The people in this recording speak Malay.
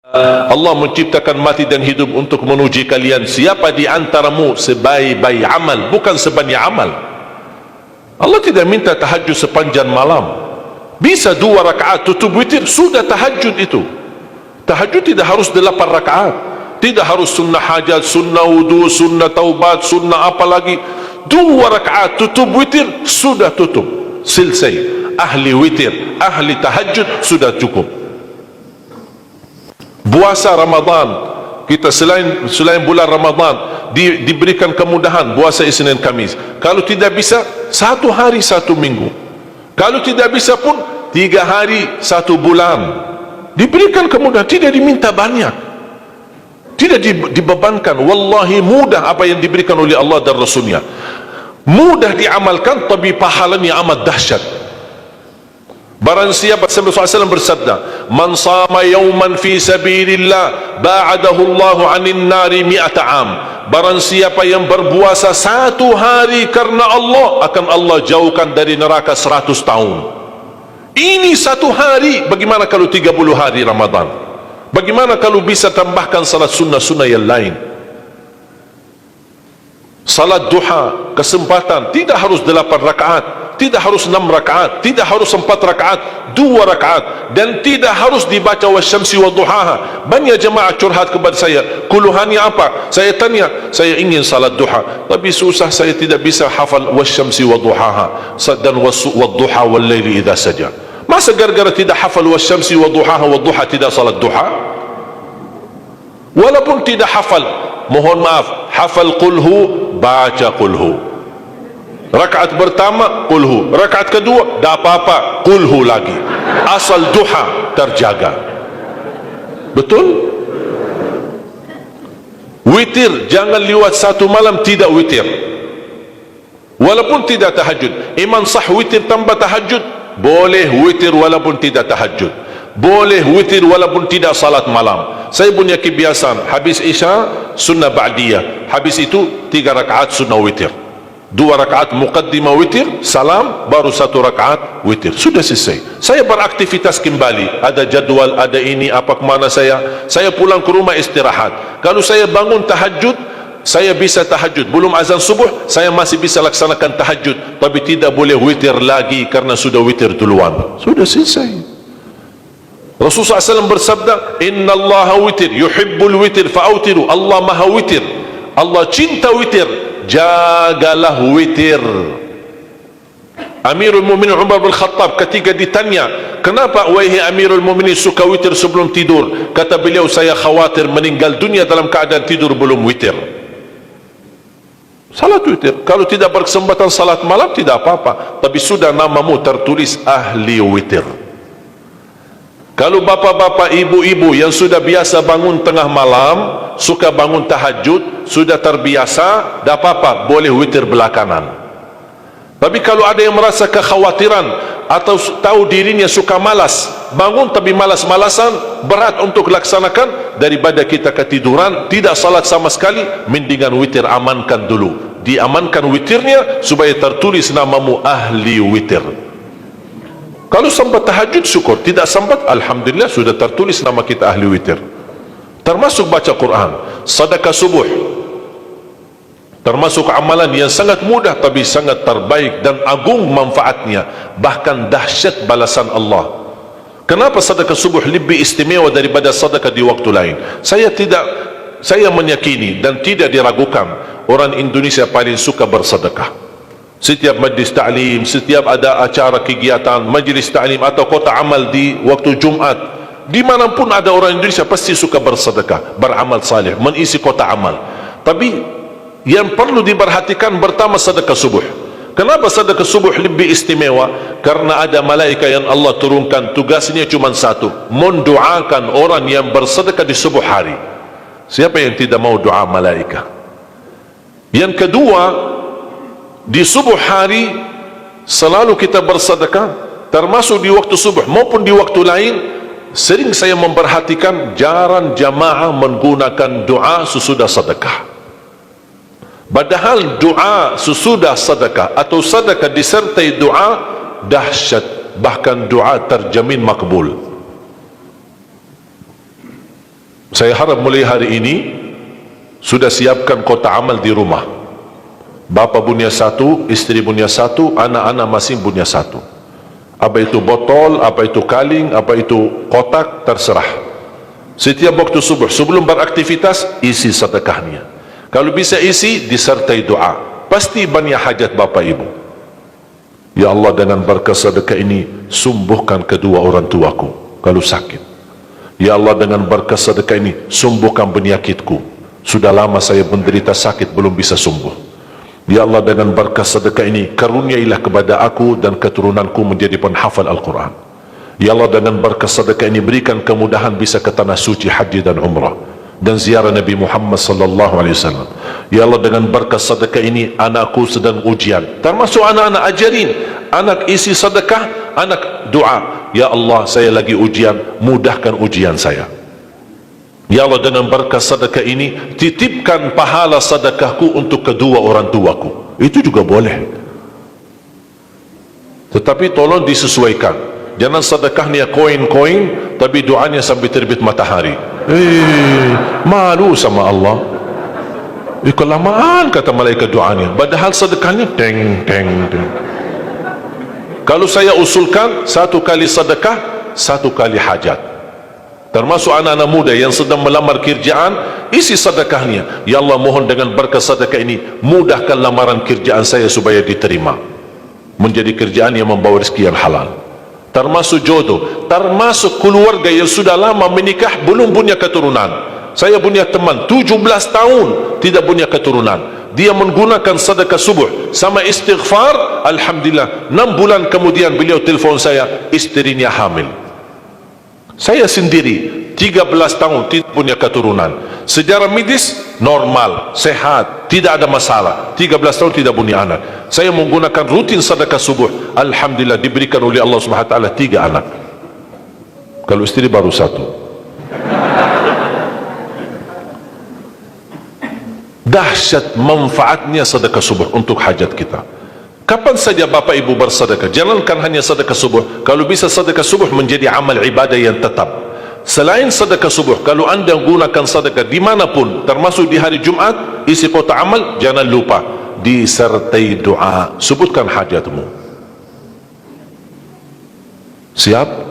Allah menciptakan mati dan hidup untuk menguji kalian. Siapa di antaramu sebaik-baik amal, bukan sebanyak amal. Allah tidak minta tahajud sepanjang malam. Bisa 2 rakaat tutup witir, sudah tahajud itu. Tahajud tidak harus 8 rakaat, tidak harus sunnah hajat, sunnah wudu, sunnah taubat, sunnah apa lagi. 2 rakaat tutup witir, sudah tutup, selesai. Ahli witir, ahli tahajud sudah cukup. Puasa Ramadan, kita selain bulan Ramadan diberikan kemudahan puasa Isnin Kamis. Kalau tidak bisa 1 hari 1 minggu, kalau tidak bisa pun 3 hari 1 bulan, diberikan kemudahan. Tidak diminta banyak, tidak dibebankan. Wallahi mudah apa yang diberikan oleh Allah dan Rasulnya, mudah diamalkan, tapi pahalanya amat dahsyat. Barang siapa, Rasulullah SAW bersabda, man sama yawman fi sabilillah ba'adahu Allahu anin nari mi'ata am. Barang siapa yang berpuasa 1 hari karena Allah, akan Allah jauhkan dari neraka 100 tahun. Ini 1 hari. Bagaimana kalau 30 hari Ramadan? Bagaimana kalau bisa tambahkan salat sunnah-sunnah yang lain? Salat duha, kesempatan, tidak harus 8 rakaat, tidak harus 6 rakaat, tidak harus 4 rakaat, 2 rakaat, dan tidak harus dibaca wasyamsi wa duhaha. Banyak jemaah curhat kepada saya, keluhannya apa? Saya tanya, saya ingin salat duha, tapi susah, saya tidak bisa hafal wasyamsi wa duhaha dan wadduha wal laili idza saja. Masa gara-gara tidak hafal wasyamsi wa duhaha wa duha tidak salat duha? Walaupun tidak hafal, mohon maaf, hafal qulhu, baca qulhu. Rakaat pertama qulhu, rakaat kedua dah apa-apa qulhu lagi, asal duha terjaga. Betul? Witir jangan lewat 1 malam tidak witir, walaupun tidak tahajud. Iman sah witir tambah tahajud, boleh witir walaupun tidak tahajud, boleh witir walaupun tidak salat malam. Saya punya kebiasaan, habis isya sunnah ba'diyah, habis itu 3 rakaat sunnah witir, 2 rakaat muqaddimah witir, salam, baru 1 rakaat witir, sudah selesai. Saya beraktivitas kembali, ada jadual, ada ini, apa kemana saya pulang ke rumah istirahat. Kalau saya bangun tahajud, saya bisa tahajud, belum azan subuh saya masih bisa laksanakan tahajud, tapi tidak boleh witir lagi karena sudah witir duluan, sudah selesai. Rasulullah SAW bersabda, inna allaha witir yuhibbul witir fa'autiru. Allah maha witir, Allah cinta witir, jagalah witir. Amirul Mu'minin Umar bin Khattab ketika ditanya, kenapa wahai Amirul Mu'minin suka witir sebelum tidur? Kata beliau, saya khawatir meninggal dunia dalam keadaan tidur belum witir. Salat witir, kalau tidak berkesempatan salat malam tidak apa-apa, tapi sudah namamu tertulis ahli witir. Kalau bapak-bapak, ibu-ibu yang sudah biasa bangun tengah malam, suka bangun tahajud, sudah terbiasa, tak apa-apa, boleh witir belakangan. Tapi kalau ada yang merasa kekhawatiran atau tahu dirinya suka malas, bangun tapi malas-malasan, berat untuk laksanakan, daripada kita ketiduran, tidak salat sama sekali, mendingan witir amankan dulu. Diamankan witirnya supaya tertulis namamu ahli witir. Kalau sempat tahajud syukur, tidak sempat alhamdulillah sudah tertulis nama kita ahli witir. Termasuk baca Quran, sedekah subuh, termasuk amalan yang sangat mudah tapi sangat terbaik dan agung manfaatnya, bahkan dahsyat balasan Allah. Kenapa sedekah subuh lebih istimewa daripada sedekah di waktu lain? Saya meyakini dan tidak diragukan, orang Indonesia paling suka bersedekah. Setiap majlis ta'lim, setiap ada acara kegiatan majlis ta'lim atau kota amal di waktu Jumat, dimanapun ada orang Indonesia pasti suka bersedekah, beramal saleh, mengisi kota amal. Tapi yang perlu diperhatikan pertama sedekah subuh. Kenapa sedekah subuh lebih istimewa? Karena ada malaikat yang Allah turunkan, tugasnya cuma satu, mendoakan orang yang bersedekah di subuh hari. Siapa yang tidak mau doa malaikat? Yang kedua, di subuh hari selalu kita bersedekah, termasuk di waktu subuh maupun di waktu lain. Sering saya memperhatikan jarang jamaah menggunakan doa sesudah sedekah. Padahal doa sesudah sedekah atau sedekah disertai doa dahsyat, bahkan doa terjamin makbul. Saya harap mulai hari ini sudah siapkan kotak amal di rumah. Bapa punya satu, istri punya satu, anak-anak masing punya satu. Apa itu botol, apa itu kaling, apa itu kotak, terserah. Setiap waktu subuh sebelum beraktivitas, isi sedekahnya. Kalau bisa isi, disertai doa. Pasti banyak hajat bapa ibu. Ya Allah, dengan berkah sedekah ini sembuhkan kedua orang tuaku kalau sakit. Ya Allah, dengan berkah sedekah ini sembuhkan penyakitku. Sudah lama saya menderita sakit belum bisa sembuh. Ya Allah, dengan berkah sedekah ini karuniailah kepada aku dan keturunanku menjadi penghafal Al-Quran. Ya Allah, dengan berkah sedekah ini berikan kemudahan bisa ke tanah suci haji dan umrah dan ziarah Nabi Muhammad sallallahu alaihi wasallam. Ya Allah, dengan berkah sedekah ini anakku sedang ujian, termasuk anak-anak ajarin, anak isi sedekah, anak doa. Ya Allah, saya lagi ujian, mudahkan ujian saya. Ya Allah, dengan berkah sedekah ini titipkan pahala sedekahku untuk kedua orang tuaku. Itu juga boleh, tetapi tolong disesuaikan. Jangan sedekahnya koin-koin tapi doanya sampai terbit matahari. Malu sama Allah. Kelamaan kata malaikat doanya, padahal sedekahnya teng teng teng. Kalau saya usulkan, satu kali sedekah, satu kali hajat. Termasuk anak-anak muda yang sedang melamar kerjaan, isi sedekahnya. Ya Allah, mohon dengan berkah sedekah ini mudahkan lamaran kerjaan saya supaya diterima, menjadi kerjaan yang membawa rezeki yang halal. Termasuk jodoh, termasuk keluarga yang sudah lama menikah belum punya keturunan. Saya punya teman 17 tahun tidak punya keturunan. Dia menggunakan sedekah subuh sama istighfar, alhamdulillah 6 bulan kemudian beliau telefon saya, istrinya hamil. Saya sendiri 13 tahun tidak punya keturunan. Sejarah medis normal, sehat, tidak ada masalah. 13 tahun tidak punya anak. Saya menggunakan rutin sedekah subuh, alhamdulillah diberikan oleh Allah Subhanahu wa taala 3 anak. Kalau istri baru 1. Dahsyat manfaatnya sedekah subuh untuk hajat kita. Kapan saja Bapak Ibu bersedekah, jangankan hanya sedekah subuh. Kalau bisa sedekah subuh menjadi amal ibadah yang tetap. Selain sedekah subuh, kalau anda gunakan sedekah dimanapun, termasuk di hari Jumat, isi kotak amal, jangan lupa disertai doa. Sebutkan hajatmu. Siap?